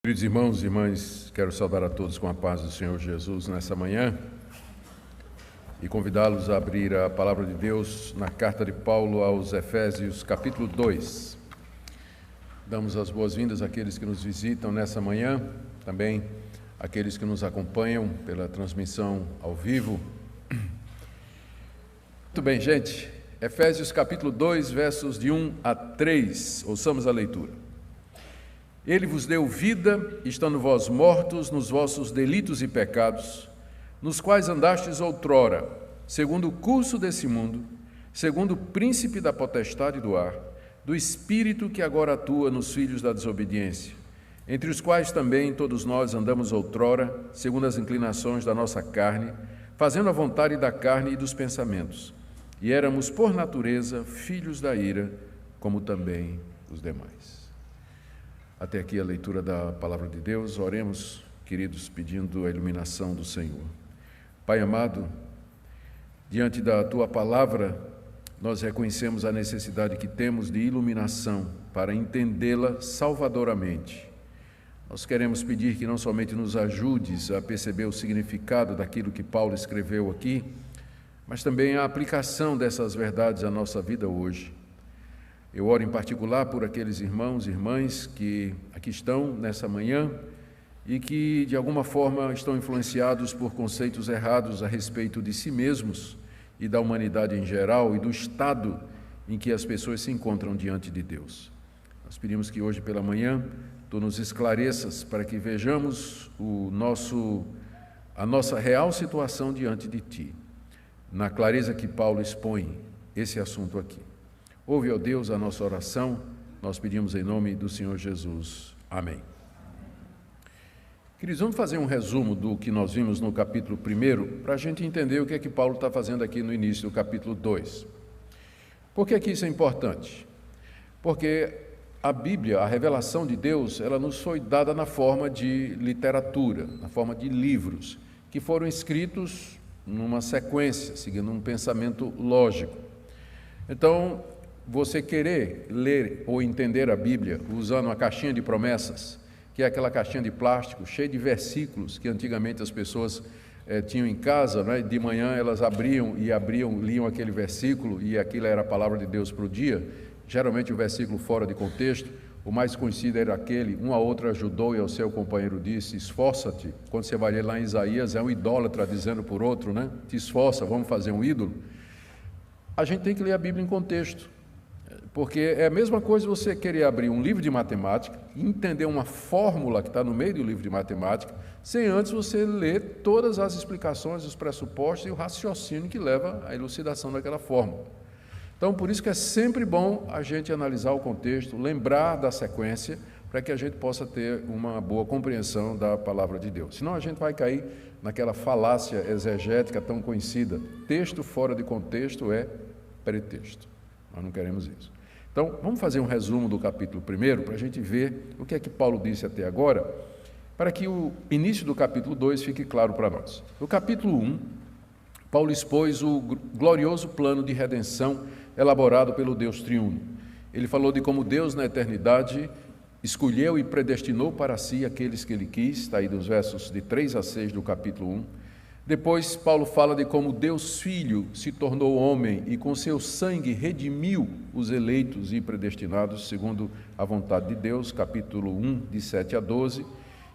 Queridos irmãos e irmãs, quero saudar a todos com a paz do Senhor Jesus nessa manhã e convidá-los a abrir a palavra de Deus na carta de Paulo aos Efésios, capítulo 2. Damos as boas-vindas àqueles que nos visitam nessa manhã, também àqueles que nos acompanham pela transmissão ao vivo. Muito bem, gente. Efésios, capítulo 2, versos de 1 a 3. Ouçamos a leitura. Ele vos deu vida, estando vós mortos nos vossos delitos e pecados, nos quais andastes outrora, segundo o curso desse mundo, segundo o príncipe da potestade do ar, do espírito que agora atua nos filhos da desobediência, entre os quais também todos nós andamos outrora, segundo as inclinações da nossa carne, fazendo a vontade da carne e dos pensamentos, e éramos, por natureza, filhos da ira, como também os demais. Até aqui a leitura da palavra de Deus. Oremos, queridos, pedindo a iluminação do Senhor. Pai amado, diante da Tua palavra, nós reconhecemos a necessidade que temos de iluminação para entendê-la salvadoramente. Nós queremos pedir que não somente nos ajudes a perceber o significado daquilo que Paulo escreveu aqui, mas também a aplicação dessas verdades à nossa vida hoje. Eu oro em particular por aqueles irmãos e irmãs que aqui estão nessa manhã e que, de alguma forma, estão influenciados por conceitos errados a respeito de si mesmos e da humanidade em geral e do estado em que as pessoas se encontram diante de Deus. Nós pedimos que hoje pela manhã Tu nos esclareças para que vejamos a nossa real situação diante de Ti, na clareza que Paulo expõe esse assunto aqui. Ouve, ó Deus, a nossa oração, nós pedimos em nome do Senhor Jesus. Amém. Queridos, vamos fazer um resumo do que nós vimos no capítulo 1, para a gente entender o que é que Paulo está fazendo aqui no início do capítulo 2. Por que isso é importante? Porque a Bíblia, a revelação de Deus, ela nos foi dada na forma de literatura, na forma de livros, que foram escritos numa sequência, seguindo um pensamento lógico. Então, você querer ler ou entender a Bíblia usando uma caixinha de promessas, que é aquela caixinha de plástico cheia de versículos que antigamente as pessoas tinham em casa, né? De manhã elas liam aquele versículo e aquilo era a palavra de Deus para o dia, geralmente o versículo fora de contexto. O mais conhecido era aquele: um a outro ajudou e ao seu companheiro disse, esforça-te. Quando você vai ler lá em Isaías, é um idólatra dizendo por outro, né? Te esforça, vamos fazer um ídolo. A gente tem que ler a Bíblia em contexto. Porque é a mesma coisa você querer abrir um livro de matemática e entender uma fórmula que está no meio do livro de matemática, sem antes você ler todas as explicações, os pressupostos e o raciocínio que leva à elucidação daquela fórmula. Então, por isso que é sempre bom a gente analisar o contexto, lembrar da sequência, para que a gente possa ter uma boa compreensão da palavra de Deus. Senão a gente vai cair naquela falácia exegética tão conhecida: texto fora de contexto é pretexto. Nós não queremos isso. Então, vamos fazer um resumo do capítulo 1, para a gente ver o que é que Paulo disse até agora, para que o início do capítulo 2 fique claro para nós. No capítulo 1, Paulo expôs o glorioso plano de redenção elaborado pelo Deus triuno. Ele falou de como Deus, na eternidade, escolheu e predestinou para si aqueles que Ele quis, está aí dos versos de 3 a 6 do capítulo 1. Depois, Paulo fala de como Deus Filho se tornou homem e com seu sangue redimiu os eleitos e predestinados segundo a vontade de Deus, capítulo 1, de 7 a 12.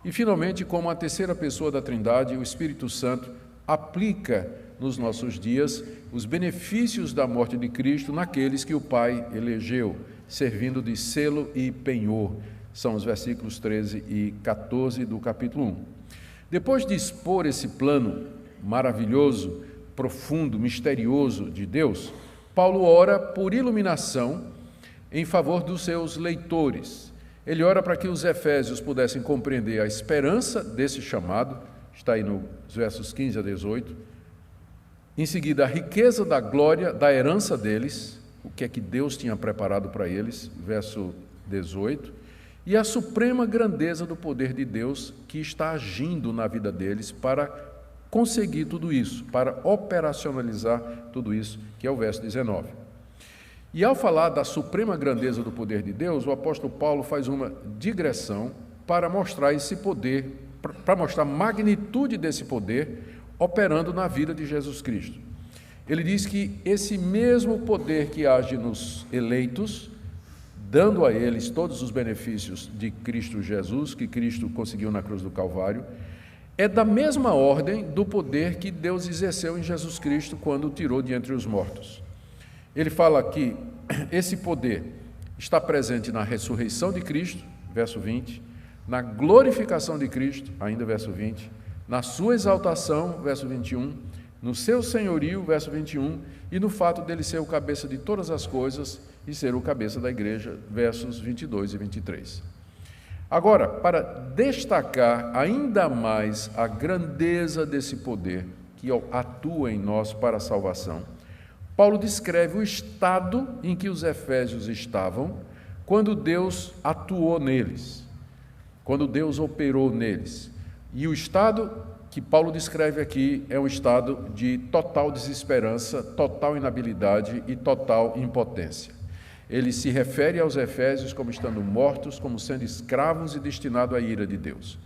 E, finalmente, como a terceira pessoa da Trindade, o Espírito Santo, aplica nos nossos dias os benefícios da morte de Cristo naqueles que o Pai elegeu, servindo de selo e penhor. São os versículos 13 e 14 do capítulo 1. Depois de expor esse plano maravilhoso, profundo, misterioso de Deus, Paulo ora por iluminação em favor dos seus leitores. Ele ora para que os efésios pudessem compreender a esperança desse chamado, está aí nos versos 15 a 18, em seguida a riqueza da glória da herança deles, o que é que Deus tinha preparado para eles, verso 18, e a suprema grandeza do poder de Deus que está agindo na vida deles para conseguir tudo isso, para operacionalizar tudo isso, que é o verso 19. E ao falar da suprema grandeza do poder de Deus, o apóstolo Paulo faz uma digressão para mostrar esse poder, para mostrar a magnitude desse poder operando na vida de Jesus Cristo. Ele diz que esse mesmo poder que age nos eleitos, dando a eles todos os benefícios de Cristo Jesus, que Cristo conseguiu na cruz do Calvário, é da mesma ordem do poder que Deus exerceu em Jesus Cristo quando o tirou de entre os mortos. Ele fala que esse poder está presente na ressurreição de Cristo, verso 20, na glorificação de Cristo, ainda verso 20, na sua exaltação, verso 21, no seu senhorio, verso 21, e no fato dele ser o cabeça de todas as coisas e ser o cabeça da igreja, versos 22 e 23. Agora, para destacar ainda mais a grandeza desse poder que atua em nós para a salvação, Paulo descreve o estado em que os efésios estavam quando Deus atuou neles, quando Deus operou neles. E o estado que Paulo descreve aqui é um estado de total desesperança, total inabilidade e total impotência. Ele se refere aos efésios como estando mortos, como sendo escravos e destinados à ira de Deus.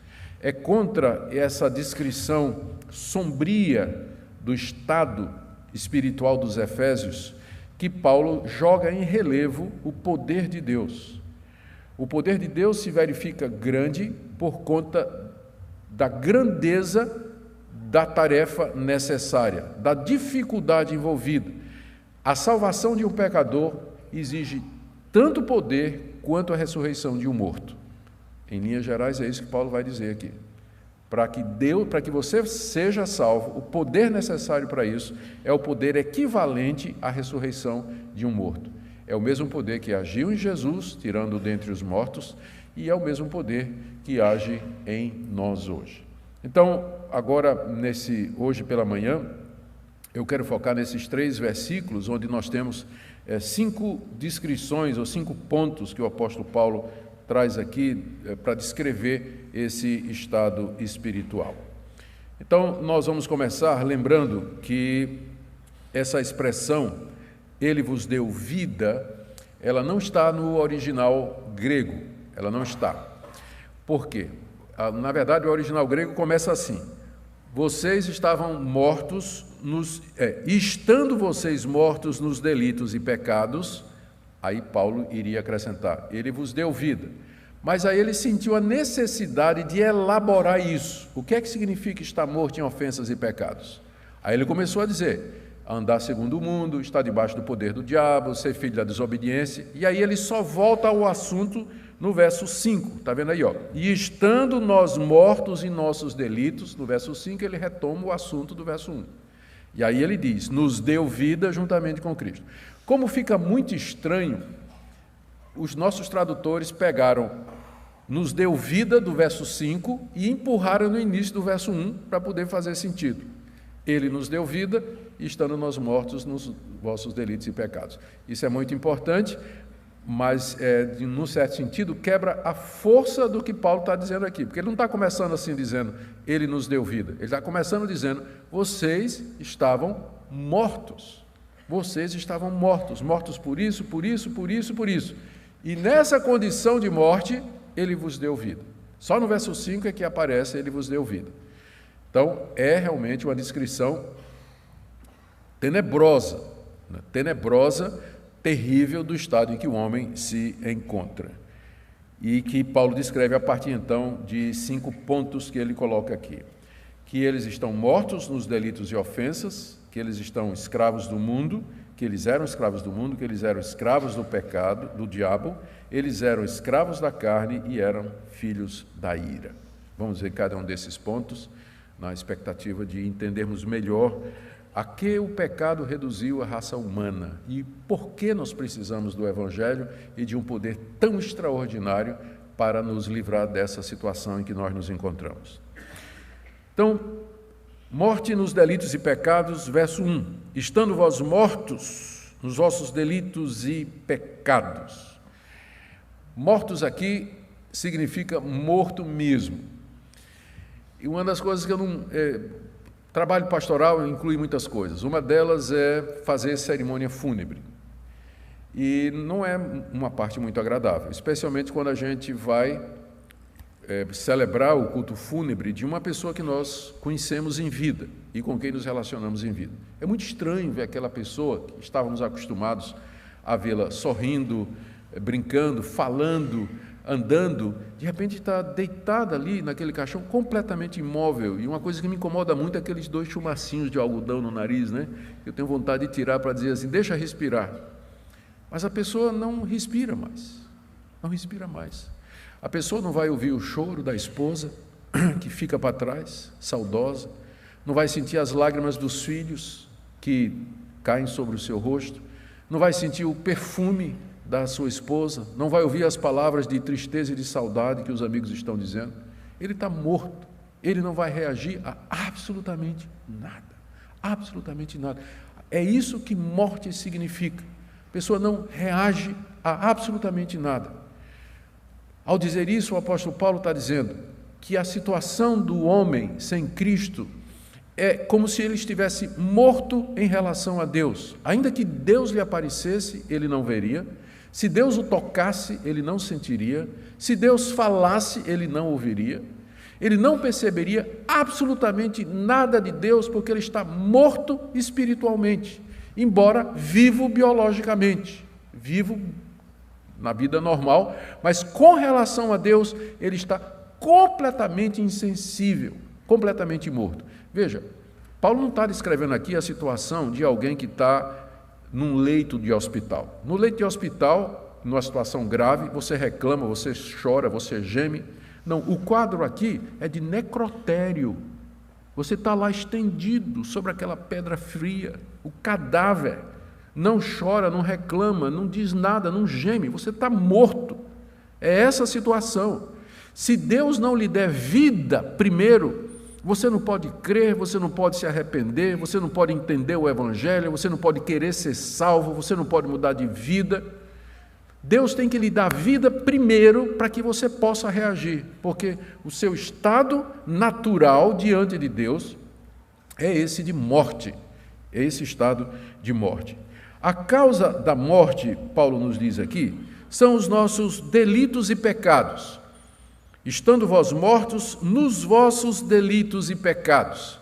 É contra essa descrição sombria do estado espiritual dos efésios que Paulo joga em relevo o poder de Deus. O poder de Deus se verifica grande por conta da grandeza da tarefa necessária, da dificuldade envolvida. A salvação de um pecador exige tanto poder quanto a ressurreição de um morto. Em linhas gerais, é isso que Paulo vai dizer aqui. Para que você seja salvo, o poder necessário para isso é o poder equivalente à ressurreição de um morto. É o mesmo poder que agiu em Jesus, tirando dentre os mortos, e é o mesmo poder que age em nós hoje. Então, agora, hoje pela manhã, eu quero focar nesses 3 versículos, onde nós temos 5 descrições ou 5 pontos que o apóstolo Paulo traz aqui para descrever esse estado espiritual. Então, nós vamos começar lembrando que essa expressão, ele vos deu vida, ela não está no original grego, ela não está. Por quê? Na verdade, o original grego começa assim: vocês estavam mortos, estando vocês mortos nos delitos e pecados, aí Paulo iria acrescentar, ele vos deu vida. Mas aí ele sentiu a necessidade de elaborar isso. O que é que significa estar morto em ofensas e pecados? Aí ele começou a dizer, andar segundo o mundo, estar debaixo do poder do diabo, ser filho da desobediência, e aí ele só volta ao assunto no verso 5, está vendo aí? E estando nós mortos em nossos delitos, no verso 5 ele retoma o assunto do verso 1. E aí ele diz, nos deu vida juntamente com Cristo. Como fica muito estranho, os nossos tradutores pegaram, nos deu vida do verso 5 e empurraram no início do verso 1 para poder fazer sentido. Ele nos deu vida, estando nós mortos nos vossos delitos e pecados. Isso é muito importante, mas, num certo sentido, quebra a força do que Paulo está dizendo aqui, porque ele não está começando assim dizendo, ele nos deu vida, ele está começando dizendo, vocês estavam mortos, mortos por isso, por isso, por isso, por isso, e nessa condição de morte, ele vos deu vida. Só no verso 5 é que aparece, ele vos deu vida. Então, é realmente uma descrição tenebrosa, terrível do estado em que o homem se encontra. E que Paulo descreve a partir, então, de 5 pontos que ele coloca aqui. Que eles estão mortos nos delitos e ofensas, que eles estão escravos do mundo, que eles eram escravos do mundo, que eles eram escravos do pecado, do diabo, eles eram escravos da carne e eram filhos da ira. Vamos ver cada um desses pontos, na expectativa de entendermos melhor a que o pecado reduziu a raça humana e por que nós precisamos do Evangelho e de um poder tão extraordinário para nos livrar dessa situação em que nós nos encontramos. Então, morte nos delitos e pecados, verso 1. Estando vós mortos nos vossos delitos e pecados. Mortos aqui significa morto mesmo. E uma das coisas que eu não... trabalho pastoral inclui muitas coisas. Uma delas é fazer cerimônia fúnebre. E não é uma parte muito agradável, especialmente quando a gente vai celebrar o culto fúnebre de uma pessoa que nós conhecemos em vida e com quem nos relacionamos em vida. É muito estranho ver aquela pessoa que estávamos acostumados a vê-la sorrindo, brincando, falando, andando, de repente está deitada ali naquele caixão completamente imóvel. E uma coisa que me incomoda muito é aqueles 2 chumacinhos de algodão no nariz, né? Eu tenho vontade de tirar para dizer assim, deixa respirar. Mas a pessoa não respira mais, não respira mais. A pessoa não vai ouvir o choro da esposa, que fica para trás, saudosa, não vai sentir as lágrimas dos filhos que caem sobre o seu rosto, não vai sentir o perfume da sua esposa, não vai ouvir as palavras de tristeza e de saudade que os amigos estão dizendo. Ele está morto, ele não vai reagir a absolutamente nada, absolutamente nada. É isso que morte significa. A pessoa não reage a absolutamente nada. Ao dizer isso, o apóstolo Paulo está dizendo que a situação do homem sem Cristo é como se ele estivesse morto em relação a Deus. Ainda que Deus lhe aparecesse, ele não veria. Se Deus o tocasse, ele não sentiria. Se Deus falasse, ele não ouviria. Ele não perceberia absolutamente nada de Deus, porque ele está morto espiritualmente, embora vivo biologicamente, vivo na vida normal, mas com relação a Deus, ele está completamente insensível, completamente morto. Veja, Paulo não está descrevendo aqui a situação de alguém que está num leito de hospital. No leito de hospital, numa situação grave, você reclama, você chora, você geme. Não, o quadro aqui é de necrotério. Você está lá estendido sobre aquela pedra fria, o cadáver. Não chora, não reclama, não diz nada, não geme, você está morto. É essa a situação. Se Deus não lhe der vida primeiro, você não pode crer, você não pode se arrepender, você não pode entender o Evangelho, você não pode querer ser salvo, você não pode mudar de vida. Deus tem que lhe dar vida primeiro para que você possa reagir, porque o seu estado natural diante de Deus é esse de morte, é esse estado de morte. A causa da morte, Paulo nos diz aqui, são os nossos delitos e pecados. Estando vós mortos nos vossos delitos e pecados.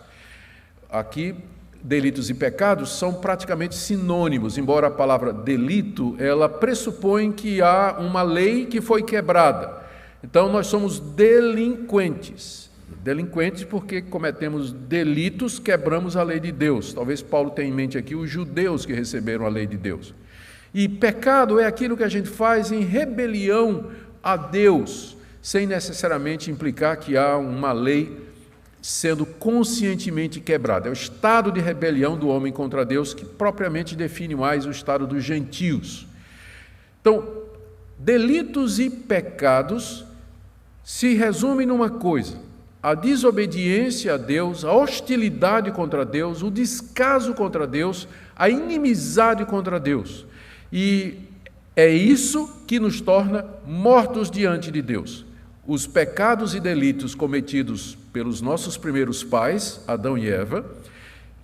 Aqui, delitos e pecados são praticamente sinônimos, embora a palavra delito, ela pressupõe que há uma lei que foi quebrada. Então, nós somos delinquentes. Delinquentes porque cometemos delitos, quebramos a lei de Deus. Talvez Paulo tenha em mente aqui os judeus que receberam a lei de Deus. E pecado é aquilo que a gente faz em rebelião a Deus, sem necessariamente implicar que há uma lei sendo conscientemente quebrada. É o estado de rebelião do homem contra Deus que propriamente define mais o estado dos gentios. Então, delitos e pecados se resumem numa coisa: a desobediência a Deus, a hostilidade contra Deus, o descaso contra Deus, a inimizade contra Deus. E é isso que nos torna mortos diante de Deus. Os pecados e delitos cometidos pelos nossos primeiros pais, Adão e Eva,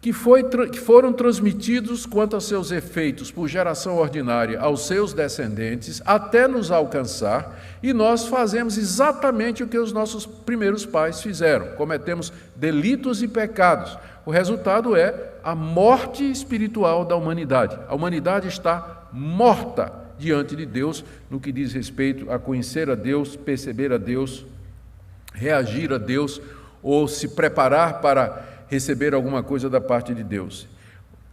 que foram transmitidos quanto a seus efeitos por geração ordinária aos seus descendentes, até nos alcançar, e nós fazemos exatamente o que os nossos primeiros pais fizeram, cometemos delitos e pecados. O resultado é a morte espiritual da humanidade. A humanidade está morta diante de Deus, no que diz respeito a conhecer a Deus, perceber a Deus, reagir a Deus, ou se preparar para receber alguma coisa da parte de Deus.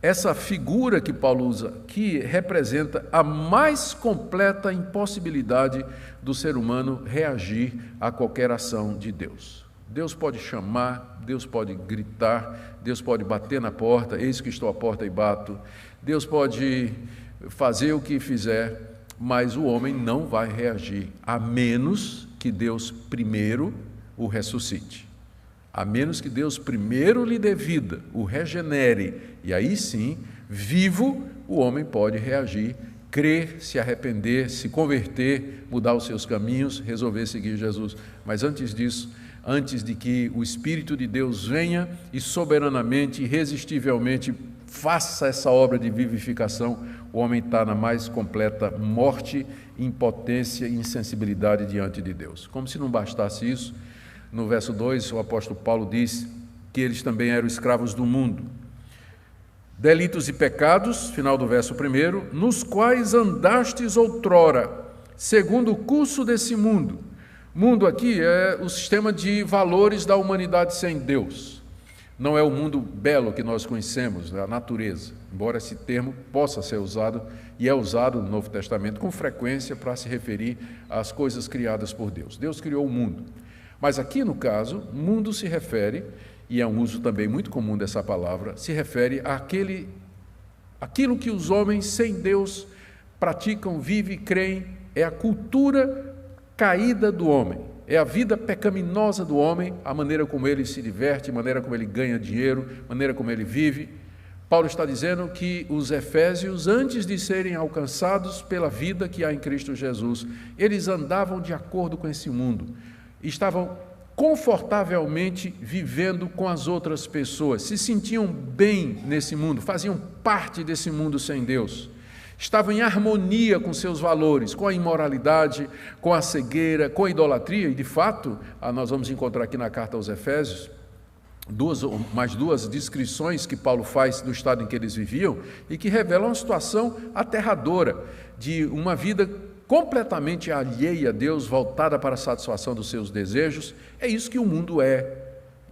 Essa figura que Paulo usa aqui representa a mais completa impossibilidade do ser humano reagir a qualquer ação de Deus. Deus pode chamar, Deus pode gritar, Deus pode bater na porta, eis que estou à porta e bato, Deus pode fazer o que fizer, mas o homem não vai reagir, a menos que Deus primeiro o ressuscite. A menos que Deus primeiro lhe dê vida, o regenere, e aí sim, vivo, o homem pode reagir, crer, se arrepender, se converter, mudar os seus caminhos, resolver seguir Jesus. Mas antes disso, antes de que o Espírito de Deus venha e soberanamente, irresistivelmente faça essa obra de vivificação, o homem está na mais completa morte, impotência e insensibilidade diante de Deus. Como se não bastasse isso, no verso 2, o apóstolo Paulo diz que eles também eram escravos do mundo. Delitos e pecados, final do verso 1, nos quais andastes outrora, segundo o curso desse mundo. Mundo aqui é o sistema de valores da humanidade sem Deus. Não é o mundo belo que nós conhecemos, a natureza, embora esse termo possa ser usado, e é usado no Novo Testamento com frequência para se referir às coisas criadas por Deus. Deus criou o mundo. Mas aqui, no caso, mundo se refere, e é um uso também muito comum dessa palavra, se refere àquilo que os homens sem Deus praticam, vivem, creem, é a cultura caída do homem, é a vida pecaminosa do homem, a maneira como ele se diverte, a maneira como ele ganha dinheiro, a maneira como ele vive. Paulo está dizendo que os efésios, antes de serem alcançados pela vida que há em Cristo Jesus, eles andavam de acordo com esse mundo, estavam confortavelmente vivendo com as outras pessoas, se sentiam bem nesse mundo, faziam parte desse mundo sem Deus, estavam em harmonia com seus valores, com a imoralidade, com a cegueira, com a idolatria, e de fato, nós vamos encontrar aqui na carta aos Efésios, mais duas descrições que Paulo faz do estado em que eles viviam e que revelam uma situação aterradora de uma vida completamente alheia a Deus, voltada para a satisfação dos seus desejos. É isso que o mundo é.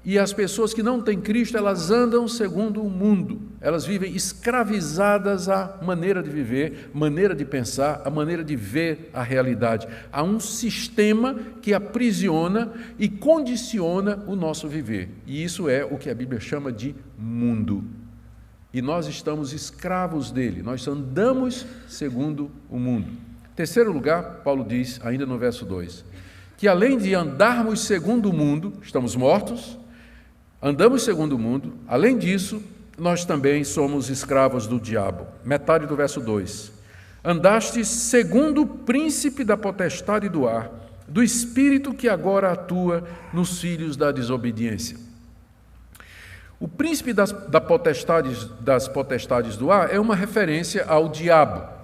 E as pessoas que não têm Cristo, elas andam segundo o mundo. Elas vivem escravizadas à maneira de viver, maneira de pensar, a maneira de ver a realidade. Há um sistema que aprisiona e condiciona o nosso viver. E isso é o que a Bíblia chama de mundo. E nós estamos escravos dele, nós andamos segundo o mundo. Terceiro lugar, Paulo diz, ainda no verso 2, que além de andarmos segundo o mundo, estamos mortos, andamos segundo o mundo, além disso, nós também somos escravos do diabo. Metade do verso 2. Andastes segundo o príncipe da potestade do ar, do espírito que agora atua nos filhos da desobediência. O príncipe das potestades do ar é uma referência ao diabo.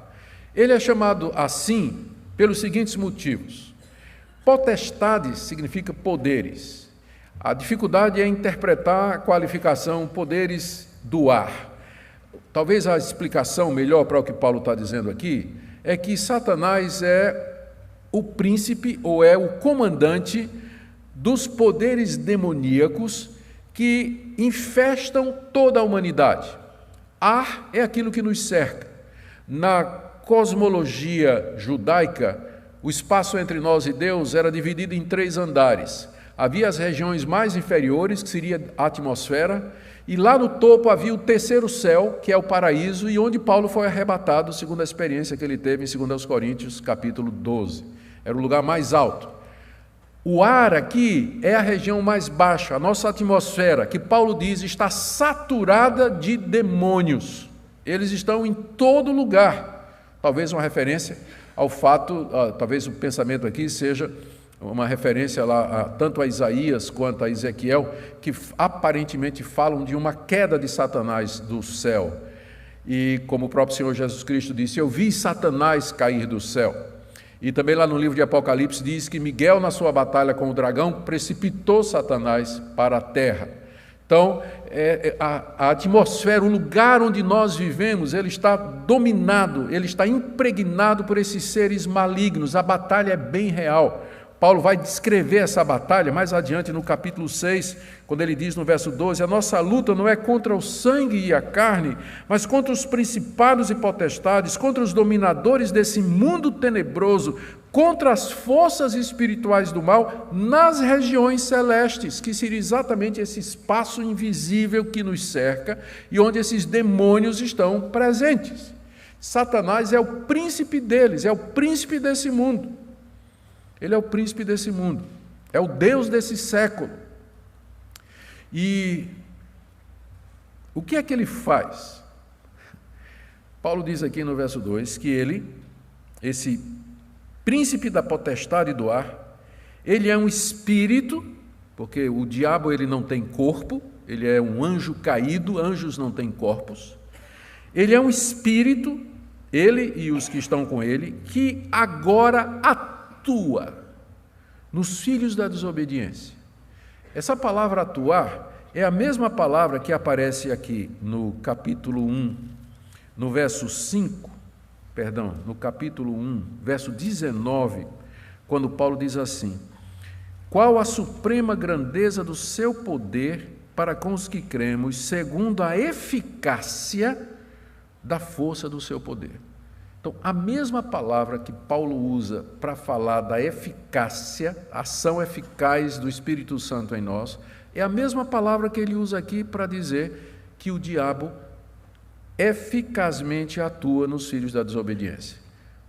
Ele é chamado assim pelos seguintes motivos. Potestades significa poderes. A dificuldade é interpretar a qualificação poderes do ar. Talvez a explicação melhor para o que Paulo está dizendo aqui é que Satanás é o príncipe ou é o comandante dos poderes demoníacos que infestam toda a humanidade. Ar é aquilo que nos cerca. Na cosmologia judaica, o espaço entre nós e Deus era dividido em 3 andares. Havia as regiões mais inferiores, que seria a atmosfera, e lá no topo havia o terceiro céu, que é o paraíso, e onde Paulo foi arrebatado, segundo a experiência que ele teve em 2 Coríntios, capítulo 12. Era o lugar mais alto. O ar aqui é a região mais baixa, a nossa atmosfera, que Paulo diz está saturada de demônios. Eles estão em todo lugar. Talvez uma referência ao fato, talvez o pensamento aqui seja uma referência lá, tanto a Isaías quanto a Ezequiel, que aparentemente falam de uma queda de Satanás do céu. E como o próprio Senhor Jesus Cristo disse, eu vi Satanás cair do céu. E também lá no livro de Apocalipse diz que Miguel, na sua batalha com o dragão, precipitou Satanás para a terra. Então, a atmosfera, o lugar onde nós vivemos, ele está dominado, ele está impregnado por esses seres malignos. A batalha é bem real. Paulo vai descrever essa batalha mais adiante no capítulo 6, quando ele diz no verso 12, a nossa luta não é contra o sangue e a carne, mas contra os principados e potestades, contra os dominadores desse mundo tenebroso, contra as forças espirituais do mal nas regiões celestes, que seria exatamente esse espaço invisível que nos cerca e onde esses demônios estão presentes. Satanás é o príncipe deles, é o príncipe desse mundo. Ele é o príncipe desse mundo, é o Deus desse século. E o que é que ele faz? Paulo diz aqui no verso 2 que ele, esse príncipe da potestade do ar, ele é um espírito, porque o diabo ele não tem corpo, ele é um anjo caído, anjos não têm corpos. Ele é um espírito, ele e os que estão com ele, que agora atua nos filhos da desobediência. Essa palavra atuar é a mesma palavra que aparece aqui no capítulo 1, no verso 5, no capítulo 1, verso 19, quando Paulo diz assim: qual a suprema grandeza do seu poder para com os que cremos, segundo a eficácia da força do seu poder. Então, a mesma palavra que Paulo usa para falar da eficácia, ação eficaz do Espírito Santo em nós, é a mesma palavra que ele usa aqui para dizer que o diabo eficazmente atua nos filhos da desobediência.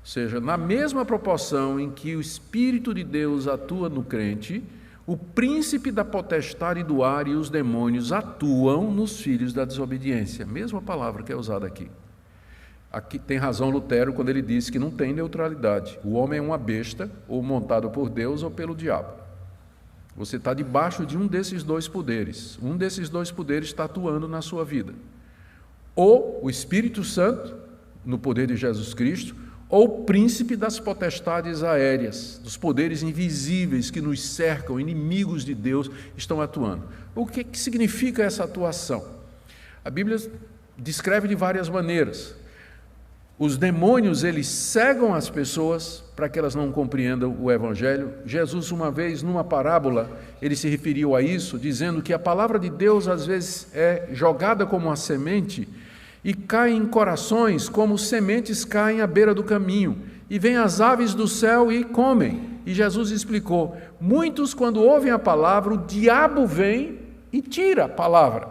Ou seja, na mesma proporção em que o Espírito de Deus atua no crente, o príncipe da potestade do ar e os demônios atuam nos filhos da desobediência. Mesma palavra que é usada aqui. Aqui tem razão Lutero quando ele diz que não tem neutralidade. O homem é uma besta, ou montado por Deus ou pelo diabo. Você está debaixo de um desses dois poderes. Um desses dois poderes está atuando na sua vida. Ou o Espírito Santo, no poder de Jesus Cristo, ou o príncipe das potestades aéreas, dos poderes invisíveis que nos cercam, inimigos de Deus, estão atuando. O que significa essa atuação? A Bíblia descreve de várias maneiras. Os demônios, eles cegam as pessoas para que elas não compreendam o Evangelho. Jesus, uma vez, numa parábola, ele se referiu a isso, dizendo que a palavra de Deus, às vezes, é jogada como uma semente e cai em corações como sementes caem à beira do caminho. E vêm as aves do céu e comem. E Jesus explicou, muitos, quando ouvem a palavra, o diabo vem e tira a palavra,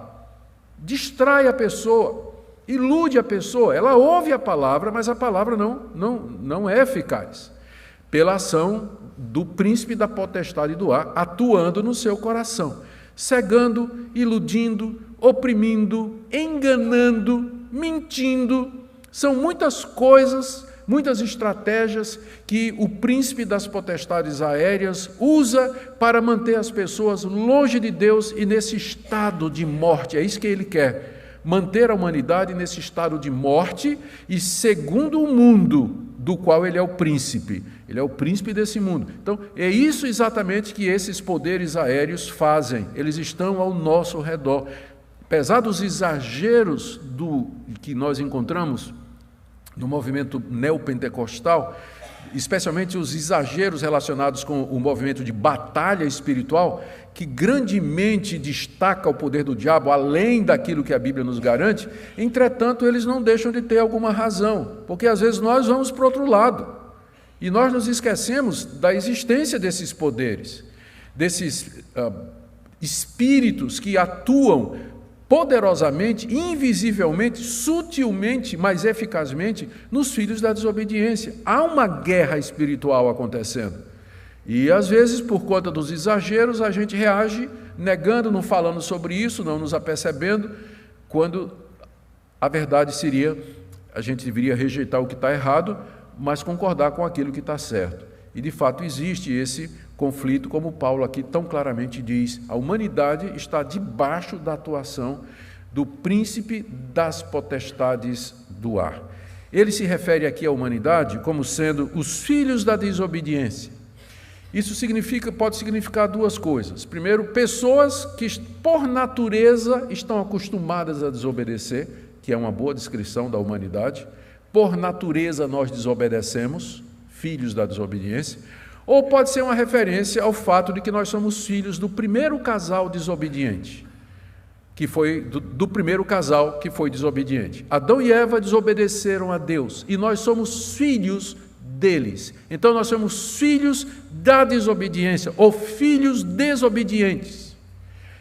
distrai a pessoa, ilude a pessoa. Ela ouve a palavra, mas a palavra não é eficaz, pela ação do príncipe da potestade do ar, atuando no seu coração, cegando, iludindo, oprimindo, enganando, mentindo. São muitas coisas, muitas estratégias que o príncipe das potestades aéreas usa para manter as pessoas longe de Deus e nesse estado de morte. É isso que ele quer, manter a humanidade nesse estado de morte e segundo o mundo do qual ele é o príncipe. Ele é o príncipe desse mundo. Então, é isso exatamente que esses poderes aéreos fazem. Eles estão ao nosso redor. Apesar dos exageros que nós encontramos no movimento neopentecostal, especialmente os exageros relacionados com o movimento de batalha espiritual, que grandemente destaca o poder do diabo, além daquilo que a Bíblia nos garante, entretanto, eles não deixam de ter alguma razão, porque às vezes nós vamos para o outro lado, e nós nos esquecemos da existência desses poderes, desses espíritos que atuam poderosamente, invisivelmente, sutilmente, mas eficazmente nos filhos da desobediência. Há uma guerra espiritual acontecendo. E às vezes, por conta dos exageros, a gente reage negando, não falando sobre isso, não nos apercebendo, quando a verdade seria, a gente deveria rejeitar o que está errado, mas concordar com aquilo que está certo. E de fato existe esse conflito, como Paulo aqui tão claramente diz, a humanidade está debaixo da atuação do príncipe das potestades do ar. Ele se refere aqui à humanidade como sendo os filhos da desobediência. Isso pode significar duas coisas. Primeiro, pessoas que por natureza estão acostumadas a desobedecer, que é uma boa descrição da humanidade. Por natureza nós desobedecemos, filhos da desobediência. Ou pode ser uma referência ao fato de que nós somos filhos do primeiro casal desobediente, que foi do primeiro casal que foi desobediente. Adão e Eva desobedeceram a Deus e nós somos filhos deles. Então nós somos filhos da desobediência ou filhos desobedientes.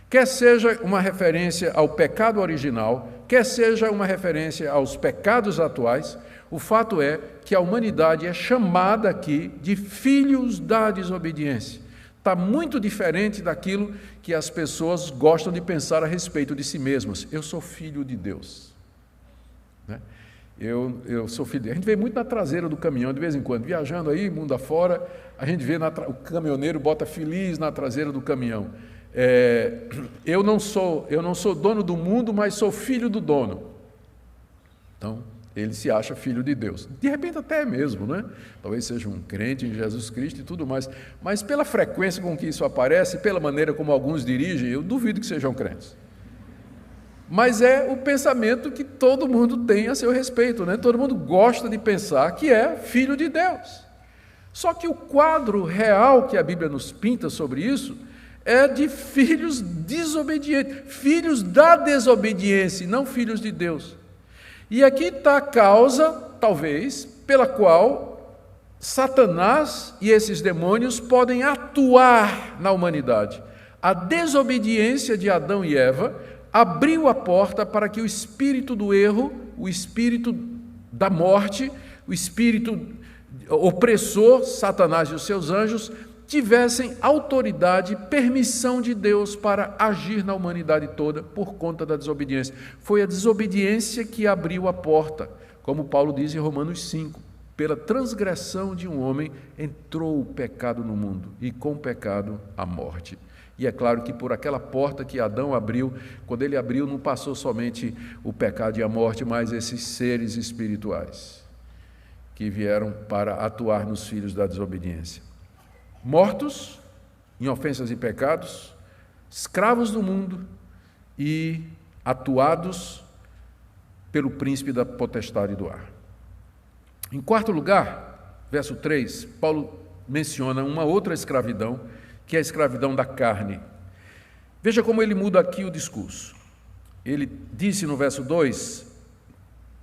Quer seja uma referência ao pecado original, quer seja uma referência aos pecados atuais, o fato é que a humanidade é chamada aqui de filhos da desobediência. Está muito diferente daquilo que as pessoas gostam de pensar a respeito de si mesmas. Eu sou filho de Deus. Né? Eu sou filho de Deus. A gente vê muito na traseira do caminhão, de vez em quando, viajando aí, mundo afora, a gente vê o caminhoneiro bota feliz na traseira do caminhão. Eu não sou dono do mundo, mas sou filho do dono. Então, ele se acha filho de Deus. De repente até é mesmo, não é? Talvez seja um crente em Jesus Cristo e tudo mais. Mas pela frequência com que isso aparece, pela maneira como alguns dirigem, eu duvido que sejam crentes. Mas é o pensamento que todo mundo tem a seu respeito, né? Todo mundo gosta de pensar que é filho de Deus. Só que o quadro real que a Bíblia nos pinta sobre isso é de filhos desobedientes, filhos da desobediência, não filhos de Deus. E aqui está a causa, talvez, pela qual Satanás e esses demônios podem atuar na humanidade. A desobediência de Adão e Eva abriu a porta para que o espírito do erro, o espírito da morte, o espírito opressor, Satanás e os seus anjos, tivessem autoridade, permissão de Deus para agir na humanidade toda por conta da desobediência. Foi a desobediência que abriu a porta, como Paulo diz em Romanos 5, pela transgressão de um homem entrou o pecado no mundo, e com o pecado a morte. E é claro que por aquela porta que Adão abriu, quando ele abriu, não passou somente o pecado e a morte, mas esses seres espirituais que vieram para atuar nos filhos da desobediência. Mortos em ofensas e pecados, escravos do mundo e atuados pelo príncipe da potestade do ar. Em quarto lugar, verso 3, Paulo menciona uma outra escravidão, que é a escravidão da carne. Veja como ele muda aqui o discurso. Ele disse no verso 2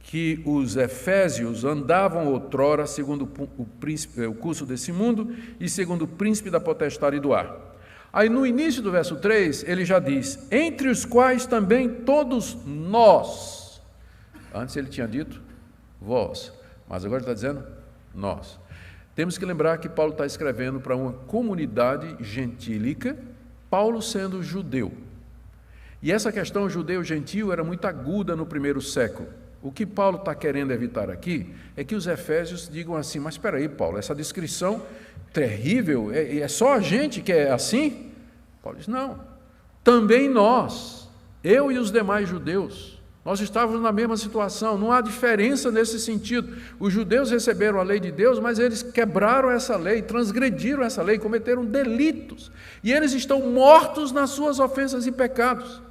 que os efésios andavam outrora segundo o curso desse mundo e segundo o príncipe da potestade do ar. Aí no início do verso 3, ele já diz, entre os quais também todos nós. Antes ele tinha dito vós, mas agora ele está dizendo nós. Temos que lembrar que Paulo está escrevendo para uma comunidade gentílica, Paulo sendo judeu. E essa questão judeu-gentil era muito aguda no primeiro século. O que Paulo está querendo evitar aqui é que os efésios digam assim, mas espera aí, Paulo, essa descrição terrível, é só a gente que é assim? Paulo diz, não, também nós, eu e os demais judeus, nós estávamos na mesma situação, não há diferença nesse sentido. Os judeus receberam a lei de Deus, mas eles quebraram essa lei, transgrediram essa lei, cometeram delitos, e eles estão mortos nas suas ofensas e pecados.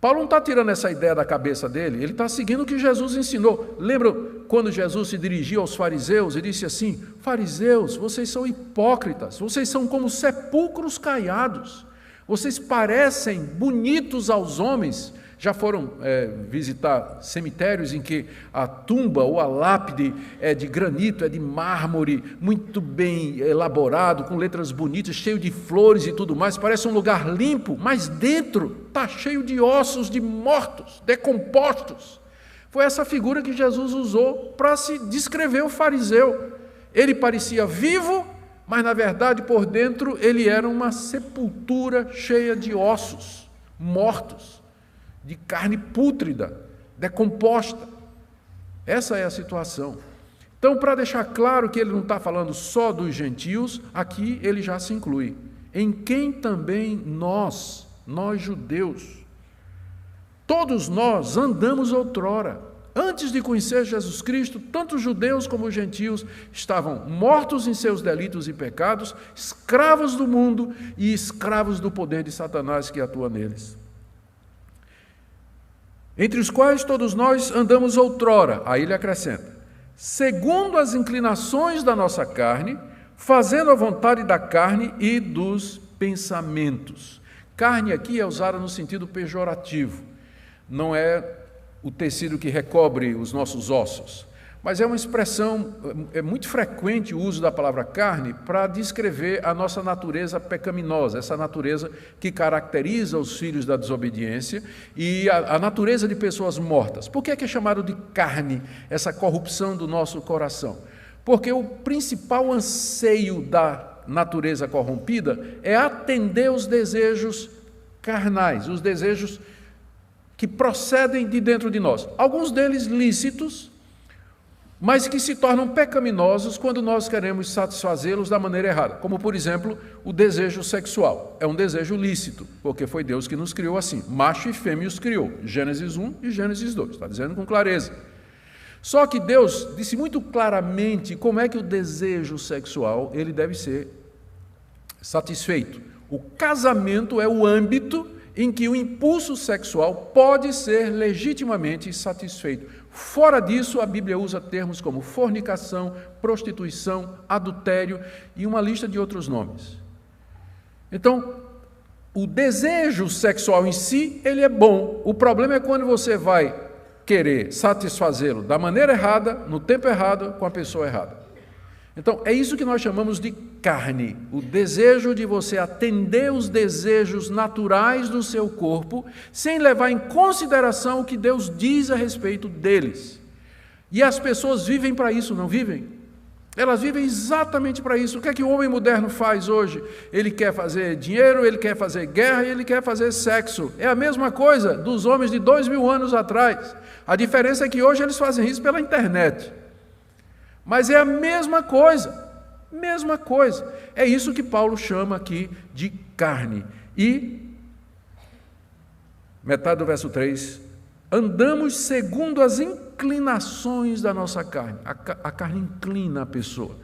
Paulo não está tirando essa ideia da cabeça dele, ele está seguindo o que Jesus ensinou. Lembra quando Jesus se dirigiu aos fariseus e disse assim, fariseus, vocês são hipócritas, vocês são como sepulcros caiados, vocês parecem bonitos aos homens. Já foram visitar cemitérios em que a tumba ou a lápide é de granito, é de mármore, muito bem elaborado, com letras bonitas, cheio de flores e tudo mais, parece um lugar limpo, mas dentro está cheio de ossos de mortos, decompostos. Foi essa figura que Jesus usou para se descrever o fariseu. Ele parecia vivo, mas na verdade por dentro ele era uma sepultura cheia de ossos, mortos, de carne pútrida, decomposta. Essa é a situação. Então, para deixar claro que ele não está falando só dos gentios, aqui ele já se inclui. Em quem também nós judeus, todos nós andamos outrora. Antes de conhecer Jesus Cristo, tanto os judeus como os gentios estavam mortos em seus delitos e pecados, escravos do mundo e escravos do poder de Satanás que atua neles. Entre os quais todos nós andamos outrora, aí ele acrescenta, segundo as inclinações da nossa carne, fazendo a vontade da carne e dos pensamentos. Carne aqui é usada no sentido pejorativo, não é o tecido que recobre os nossos ossos, mas é uma expressão, é muito frequente o uso da palavra carne para descrever a nossa natureza pecaminosa, essa natureza que caracteriza os filhos da desobediência e a natureza de pessoas mortas. Por que é chamado de carne essa corrupção do nosso coração? Porque o principal anseio da natureza corrompida é atender os desejos carnais, os desejos que procedem de dentro de nós. Alguns deles lícitos, mas que se tornam pecaminosos quando nós queremos satisfazê-los da maneira errada. Como, por exemplo, o desejo sexual. É um desejo lícito, porque foi Deus que nos criou assim. Macho e fêmea os criou. Gênesis 1 e Gênesis 2. Está dizendo com clareza. Só que Deus disse muito claramente como é que o desejo sexual ele deve ser satisfeito. O casamento é o âmbito em que o impulso sexual pode ser legitimamente satisfeito. Fora disso, a Bíblia usa termos como fornicação, prostituição, adultério e uma lista de outros nomes. Então, o desejo sexual em si, ele é bom. O problema é quando você vai querer satisfazê-lo da maneira errada, no tempo errado, com a pessoa errada. Então, é isso que nós chamamos de carne, o desejo de você atender os desejos naturais do seu corpo, sem levar em consideração o que Deus diz a respeito deles. E as pessoas vivem para isso, não vivem? Elas vivem exatamente para isso. O que é que o homem moderno faz hoje? Ele quer fazer dinheiro, ele quer fazer guerra e ele quer fazer sexo. É a mesma coisa dos homens de 2000 anos atrás. A diferença é que hoje eles fazem isso pela internet. Mas é a mesma coisa, mesma coisa. É isso que Paulo chama aqui de carne. E, metade do verso 3, andamos segundo as inclinações da nossa carne. A carne inclina a pessoa,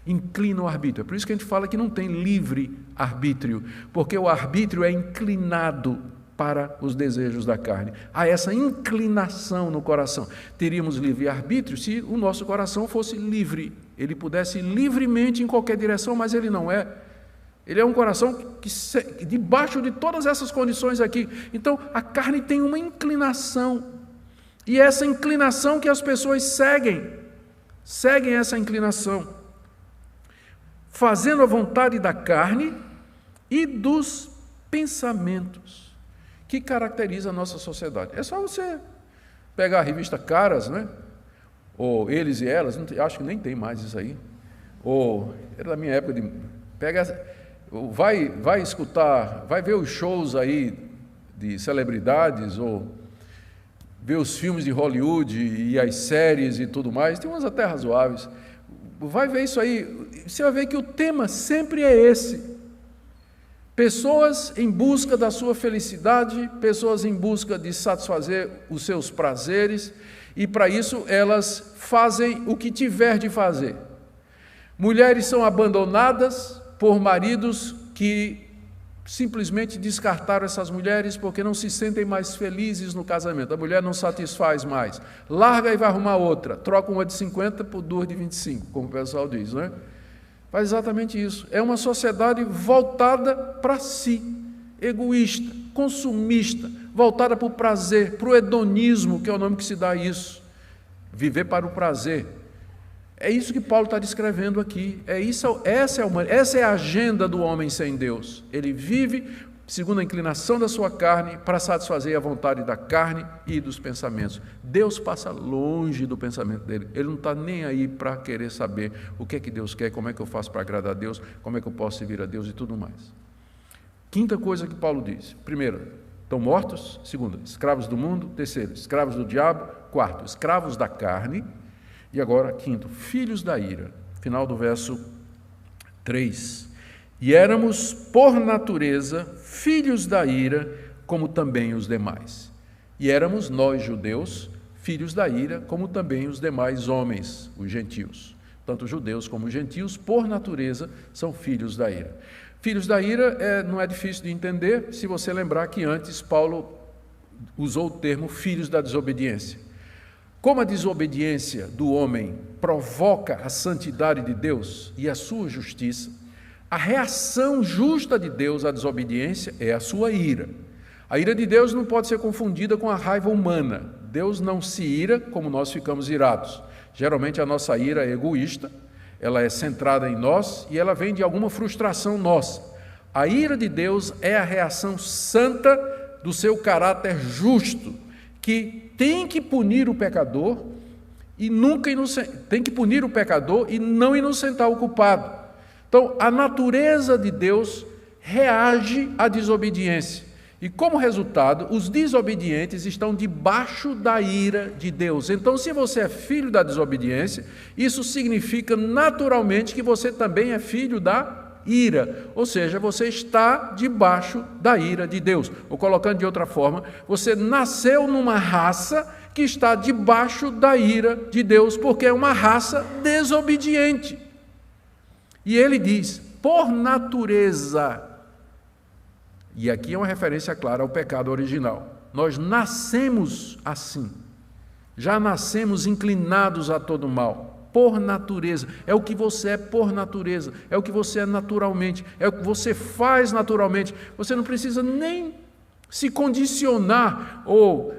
inclina o arbítrio. É por isso que a gente fala que não tem livre arbítrio, porque o arbítrio é inclinado para os desejos da carne. Há essa inclinação no coração. Teríamos livre-arbítrio se o nosso coração fosse livre. Ele pudesse ir livremente em qualquer direção, mas ele não é. Ele é um coração que, debaixo de todas essas condições aqui. Então, a carne tem uma inclinação. E essa inclinação que as pessoas seguem essa inclinação, fazendo a vontade da carne e dos pensamentos que caracteriza a nossa sociedade. É só você pegar a revista Caras, né? Ou Eles e Elas, acho que nem tem mais isso aí. Ou, era da minha época, vai escutar, vai ver os shows aí de celebridades, ou ver os filmes de Hollywood e as séries e tudo mais, tem umas até razoáveis. Vai ver isso aí, você vai ver que o tema sempre é esse. Pessoas em busca da sua felicidade, pessoas em busca de satisfazer os seus prazeres, e para isso elas fazem o que tiver de fazer. Mulheres são abandonadas por maridos que simplesmente descartaram essas mulheres porque não se sentem mais felizes no casamento. A mulher não satisfaz mais. Larga e vai arrumar outra. Troca uma de 50 por duas de 25, como o pessoal diz, não é? Faz exatamente isso. É uma sociedade voltada para si, egoísta, consumista, voltada para o prazer, para o hedonismo, que é o nome que se dá a isso. Viver para o prazer. É isso que Paulo está descrevendo aqui. Essa é a agenda do homem sem Deus. Ele vive segundo a inclinação da sua carne para satisfazer a vontade da carne e dos pensamentos. Deus passa longe do pensamento dele. Ele não está nem aí para querer saber o que é que Deus quer, como é que eu faço para agradar a Deus, como é que eu posso servir a Deus e tudo mais. Quinta coisa que Paulo diz. Primeiro, estão mortos. Segundo, escravos do mundo. Terceiro, escravos do diabo. Quarto, escravos da carne. E agora, quinto, filhos da ira. Final do verso 3. E éramos, por natureza, filhos da ira, como também os demais. E éramos nós, judeus, filhos da ira, como também os demais homens, os gentios. Tanto judeus como gentios, por natureza, são filhos da ira. Filhos da ira não é difícil de entender, se você lembrar que antes Paulo usou o termo filhos da desobediência. Como a desobediência do homem provoca a santidade de Deus e a sua justiça, a reação justa de Deus à desobediência é a sua ira. A ira de Deus não pode ser confundida com a raiva humana. Deus não se ira como nós ficamos irados. Geralmente a nossa ira é egoísta, ela é centrada em nós e ela vem de alguma frustração nossa. A ira de Deus é a reação santa do seu caráter justo, que tem que punir o pecador e tem que punir o pecador e não inocentar o culpado. Então, a natureza de Deus reage à desobediência. E como resultado, os desobedientes estão debaixo da ira de Deus. Então, se você é filho da desobediência, isso significa naturalmente que você também é filho da ira. Ou seja, você está debaixo da ira de Deus. Ou colocando de outra forma, você nasceu numa raça que está debaixo da ira de Deus, porque é uma raça desobediente. E ele diz, por natureza. E aqui é uma referência clara ao pecado original. Nós nascemos assim. Já nascemos inclinados a todo mal, por natureza. É o que você é por natureza, é o que você é naturalmente, é o que você faz naturalmente. Você não precisa nem se condicionar ou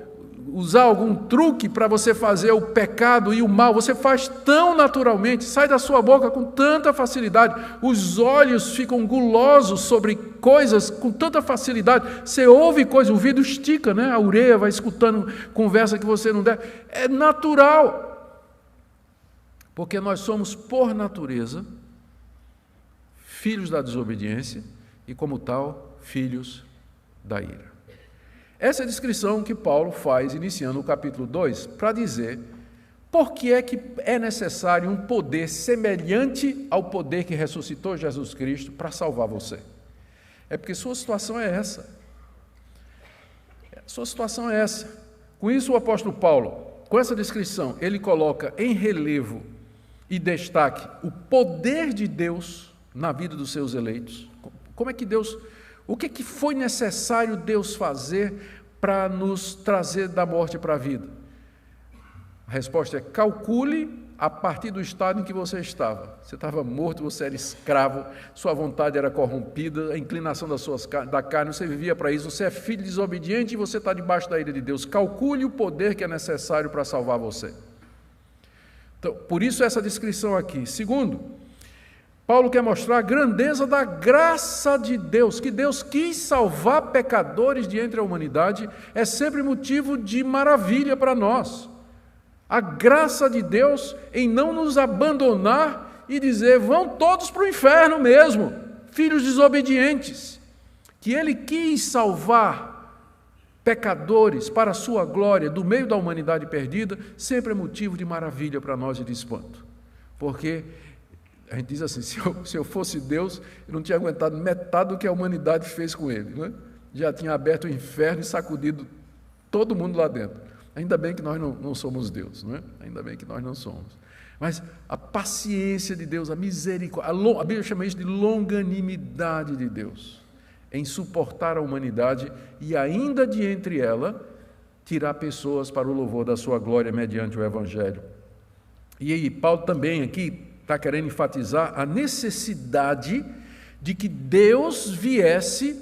usar algum truque para você fazer o pecado e o mal. Você faz tão naturalmente, sai da sua boca com tanta facilidade. Os olhos ficam gulosos sobre coisas com tanta facilidade. Você ouve coisas, o ouvido estica, né? A orelha vai escutando conversa que você não deve. É natural. Porque nós somos, por natureza, filhos da desobediência e, como tal, filhos da ira. Essa é a descrição que Paulo faz, iniciando o capítulo 2, para dizer por que é necessário um poder semelhante ao poder que ressuscitou Jesus Cristo para salvar você. É porque sua situação é essa. Sua situação é essa. Com isso, o apóstolo Paulo, com essa descrição, ele coloca em relevo e destaque o poder de Deus na vida dos seus eleitos. Como é que Deus... O que foi necessário Deus fazer para nos trazer da morte para a vida? A resposta é: calcule a partir do estado em que você estava. Você estava morto, você era escravo, sua vontade era corrompida, a inclinação da carne, você vivia para isso, você é filho desobediente e você está debaixo da ira de Deus. Calcule o poder que é necessário para salvar você. Então, por isso essa descrição aqui. Segundo, Paulo quer mostrar a grandeza da graça de Deus, que Deus quis salvar pecadores de entre a humanidade, é sempre motivo de maravilha para nós. A graça de Deus em não nos abandonar e dizer, vão todos para o inferno mesmo, filhos desobedientes, que Ele quis salvar pecadores para a sua glória, do meio da humanidade perdida, sempre é motivo de maravilha para nós e de espanto, porque a gente diz assim, se eu fosse Deus, eu não tinha aguentado metade do que a humanidade fez com ele. Né? Já tinha aberto o inferno e sacudido todo mundo lá dentro. Ainda bem que nós não somos Deus. Não é? Ainda bem que nós não somos. Mas a paciência de Deus, a misericórdia, a Bíblia chama isso de longanimidade de Deus, em suportar a humanidade e ainda de entre ela, tirar pessoas para o louvor da sua glória mediante o Evangelho. E aí, Paulo também aqui está querendo enfatizar a necessidade de que Deus viesse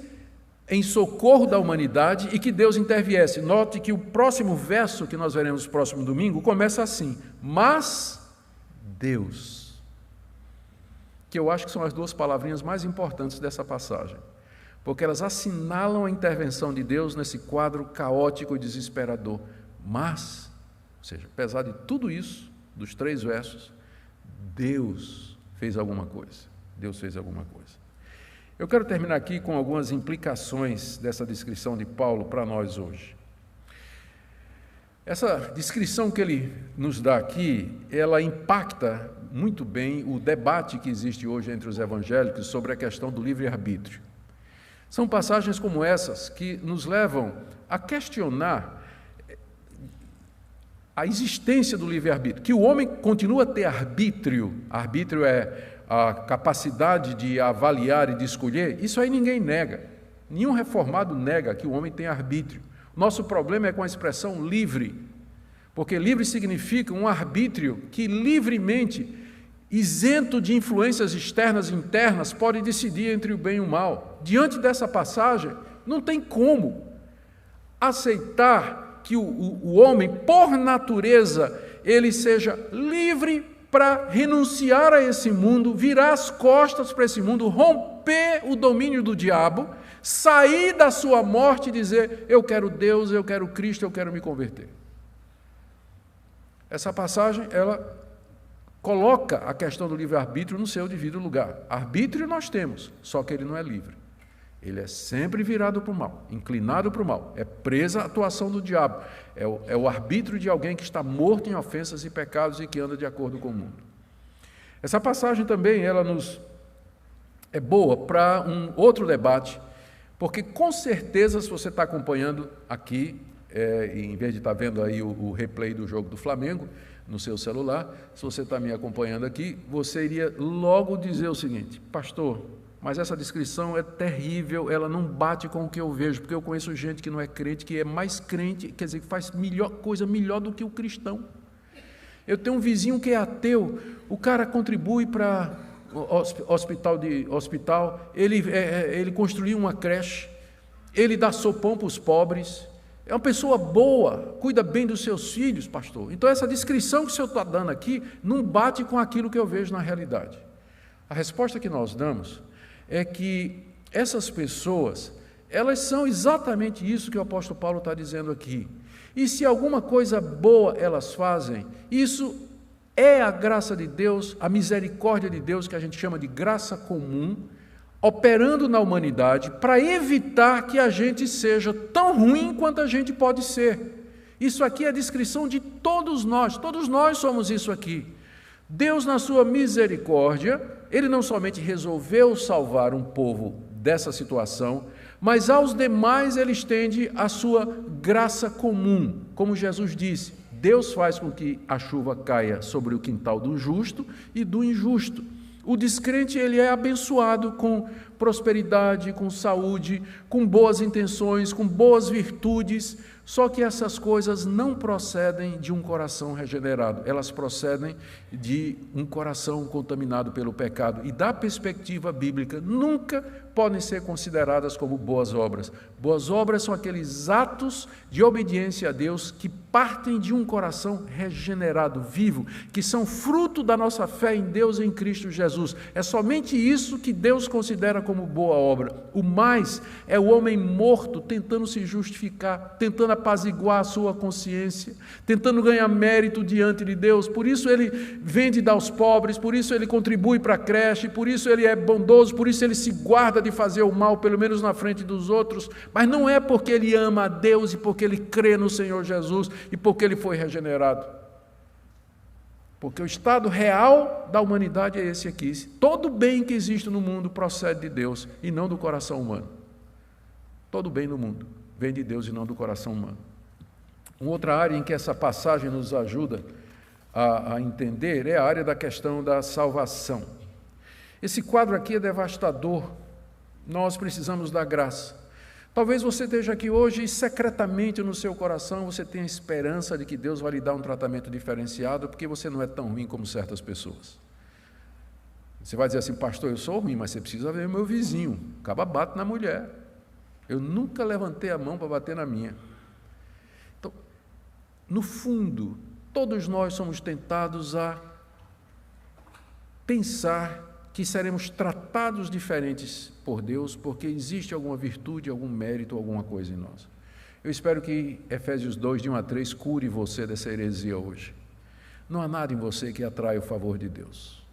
em socorro da humanidade e que Deus interviesse. Note que o próximo verso que nós veremos no próximo domingo começa assim, mas Deus, que eu acho que são as duas palavrinhas mais importantes dessa passagem, porque elas assinalam a intervenção de Deus nesse quadro caótico e desesperador. Mas, ou seja, apesar de tudo isso, dos 3 versos, Deus fez alguma coisa. Deus fez alguma coisa. Eu quero terminar aqui com algumas implicações dessa descrição de Paulo para nós hoje. Essa descrição que ele nos dá aqui, ela impacta muito bem o debate que existe hoje entre os evangélicos sobre a questão do livre-arbítrio. São passagens como essas que nos levam a questionar a existência do livre-arbítrio, que o homem continua a ter arbítrio. Arbítrio é a capacidade de avaliar e de escolher. Isso aí ninguém nega. Nenhum reformado nega que o homem tem arbítrio. Nosso problema é com a expressão livre, porque livre significa um arbítrio que livremente, isento de influências externas e internas, pode decidir entre o bem e o mal. Diante dessa passagem, não tem como aceitar que o homem, por natureza, ele seja livre para renunciar a esse mundo, virar as costas para esse mundo, romper o domínio do diabo, sair da sua morte e dizer, eu quero Deus, eu quero Cristo, eu quero me converter. Essa passagem, ela coloca a questão do livre-arbítrio no seu devido lugar. Arbítrio nós temos, só que ele não é livre. Ele é sempre virado para o mal, inclinado para o mal, é presa à atuação do diabo, é o arbítrio de alguém que está morto em ofensas e pecados e que anda de acordo com o mundo. Essa passagem também ela é boa para um outro debate, porque com certeza, se você está acompanhando aqui, em vez de estar vendo aí o replay do jogo do Flamengo no seu celular, se você está me acompanhando aqui, você iria logo dizer o seguinte: pastor, mas essa descrição é terrível, ela não bate com o que eu vejo, porque eu conheço gente que não é crente, que é mais crente, quer dizer, que faz coisa melhor do que o cristão. Eu tenho um vizinho que é ateu, o cara contribui para hospital, ele construiu uma creche, ele dá sopão para os pobres, é uma pessoa boa, cuida bem dos seus filhos, pastor. Então essa descrição que o senhor está dando aqui não bate com aquilo que eu vejo na realidade. A resposta que nós damos é que essas pessoas, elas são exatamente isso que o apóstolo Paulo está dizendo aqui. E se alguma coisa boa elas fazem, isso é a graça de Deus, a misericórdia de Deus, que a gente chama de graça comum, operando na humanidade para evitar que a gente seja tão ruim quanto a gente pode ser. Isso aqui é a descrição de todos nós somos isso aqui. Deus, na sua misericórdia, Ele não somente resolveu salvar um povo dessa situação, mas aos demais Ele estende a sua graça comum. Como Jesus disse, Deus faz com que a chuva caia sobre o quintal do justo e do injusto. O descrente, ele é abençoado com prosperidade, com saúde, com boas intenções, com boas virtudes, só que essas coisas não procedem de um coração regenerado, elas procedem de um coração contaminado pelo pecado, e da perspectiva bíblica, nunca podem ser consideradas como boas obras. Boas obras são aqueles atos de obediência a Deus que partem de um coração regenerado, vivo, que são fruto da nossa fé em Deus e em Cristo Jesus. É somente isso que Deus considera como boa obra. O mais é o homem morto tentando se justificar, tentando apaziguar a sua consciência, tentando ganhar mérito diante de Deus. Por isso ele vende e dá aos pobres, por isso ele contribui para a creche, por isso ele é bondoso, por isso ele se guarda de fazer o mal, pelo menos na frente dos outros, mas não é porque ele ama a Deus e porque ele crê no Senhor Jesus e porque ele foi regenerado. Porque o estado real da humanidade é esse aqui. Todo bem que existe no mundo procede de Deus e não do coração humano. Todo bem no mundo vem de Deus e não do coração humano. Uma outra área em que essa passagem nos ajuda a entender é a área da questão da salvação. Esse quadro aqui é devastador. Nós precisamos da graça. Talvez você esteja aqui hoje e secretamente no seu coração você tenha esperança de que Deus vai lhe dar um tratamento diferenciado porque você não é tão ruim como certas pessoas. Você vai dizer assim: pastor, eu sou ruim, mas você precisa ver o meu vizinho, acaba bate na mulher. Eu nunca levantei a mão para bater na minha. Então, no fundo, todos nós somos tentados a pensar que seremos tratados diferentes por Deus, porque existe alguma virtude, algum mérito, alguma coisa em nós. Eu espero que Efésios 2, de 1 a 3, cure você dessa heresia hoje. Não há nada em você que atraia o favor de Deus.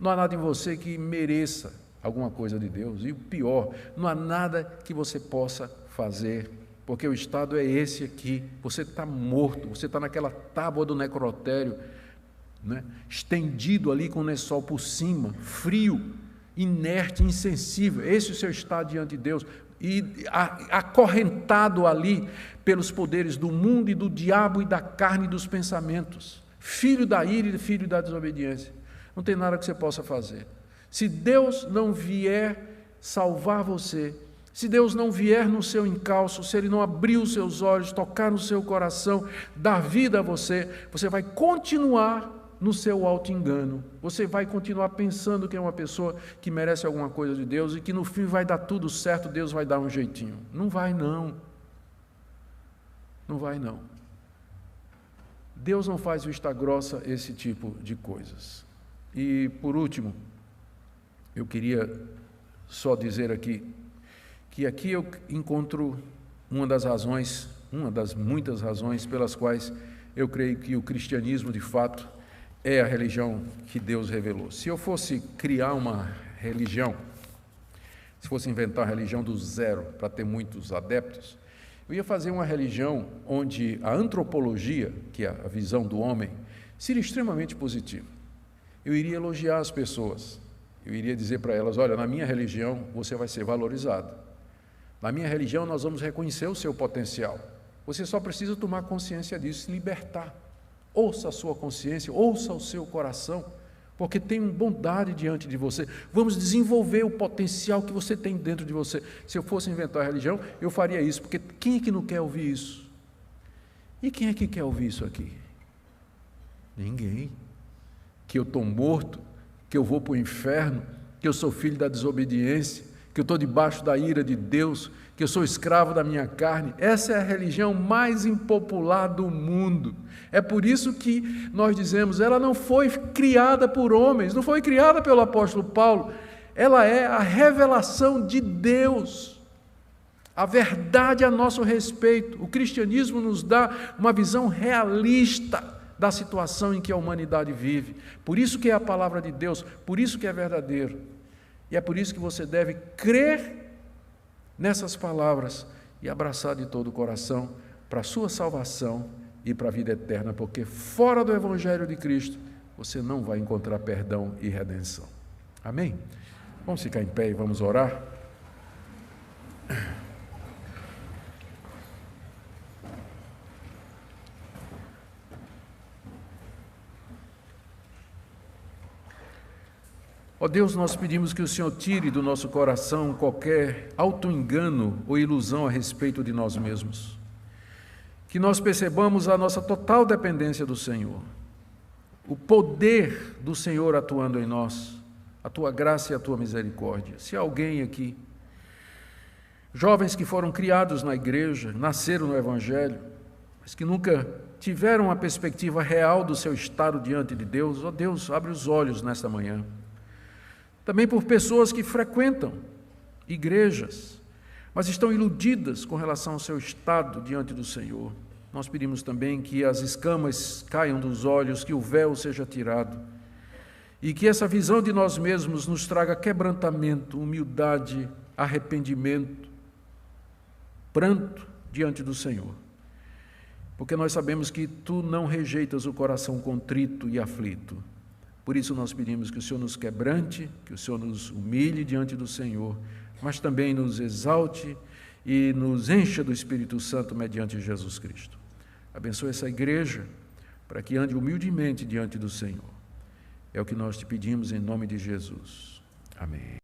Não há nada em você que mereça alguma coisa de Deus. E o pior, não há nada que você possa fazer, porque o estado é esse aqui. Você está morto, você está naquela tábua do necrotério, né? Estendido ali com o lençol por cima, frio, inerte, insensível. Esse é o seu estado diante de Deus, e acorrentado ali pelos poderes do mundo e do diabo e da carne e dos pensamentos, filho da ira e filho da desobediência. Não tem nada que você possa fazer. Se Deus não vier salvar você, se Deus não vier no seu encalço, se Ele não abrir os seus olhos, tocar no seu coração, dar vida a você, você vai continuar no seu auto-engano, você vai continuar pensando que é uma pessoa que merece alguma coisa de Deus e que no fim vai dar tudo certo, Deus vai dar um jeitinho. Não vai não. Não vai não. Deus não faz vista grossa esse tipo de coisas. E por último, eu queria só dizer aqui, que aqui eu encontro uma das muitas razões pelas quais eu creio que o cristianismo de fato é a religião que Deus revelou. Se eu fosse criar uma religião, se fosse inventar a religião do zero para ter muitos adeptos, eu ia fazer uma religião onde a antropologia, que é a visão do homem, seria extremamente positiva. Eu iria elogiar as pessoas, eu iria dizer para elas, olha, na minha religião você vai ser valorizado. Na minha religião nós vamos reconhecer o seu potencial. Você só precisa tomar consciência disso, se libertar. Ouça a sua consciência, ouça o seu coração, porque tem bondade diante de você. Vamos desenvolver o potencial que você tem dentro de você. Se eu fosse inventar a religião, eu faria isso, porque quem é que não quer ouvir isso? E quem é que quer ouvir isso aqui? Ninguém. Que eu estou morto, que eu vou para o inferno, que eu sou filho da desobediência, que eu estou debaixo da ira de Deus, que eu sou escravo da minha carne. Essa é a religião mais impopular do mundo. É por isso que nós dizemos, ela não foi criada por homens, não foi criada pelo apóstolo Paulo, ela é a revelação de Deus, a verdade a nosso respeito. O cristianismo nos dá uma visão realista da situação em que a humanidade vive. Por isso que é a palavra de Deus, por isso que é verdadeiro. E é por isso que você deve crer nessas palavras e abraçar de todo o coração para a sua salvação e para a vida eterna, porque fora do Evangelho de Cristo você não vai encontrar perdão e redenção. Amém? Vamos ficar em pé e vamos orar? Ó Deus, nós pedimos que o Senhor tire do nosso coração qualquer auto-engano ou ilusão a respeito de nós mesmos. Que nós percebamos a nossa total dependência do Senhor, o poder do Senhor atuando em nós, a Tua graça e a Tua misericórdia. Se há alguém aqui, jovens que foram criados na igreja, nasceram no Evangelho, mas que nunca tiveram uma perspectiva real do seu estado diante de Deus, ó Deus, abre os olhos nesta manhã. Também por pessoas que frequentam igrejas, mas estão iludidas com relação ao seu estado diante do Senhor. Nós pedimos também que as escamas caiam dos olhos, que o véu seja tirado, e que essa visão de nós mesmos nos traga quebrantamento, humildade, arrependimento, pranto diante do Senhor. Porque nós sabemos que Tu não rejeitas o coração contrito e aflito. Por isso nós pedimos que o Senhor nos quebrante, que o Senhor nos humilhe diante do Senhor, mas também nos exalte e nos encha do Espírito Santo mediante Jesus Cristo. Abençoe essa igreja para que ande humildemente diante do Senhor. É o que nós te pedimos em nome de Jesus. Amém.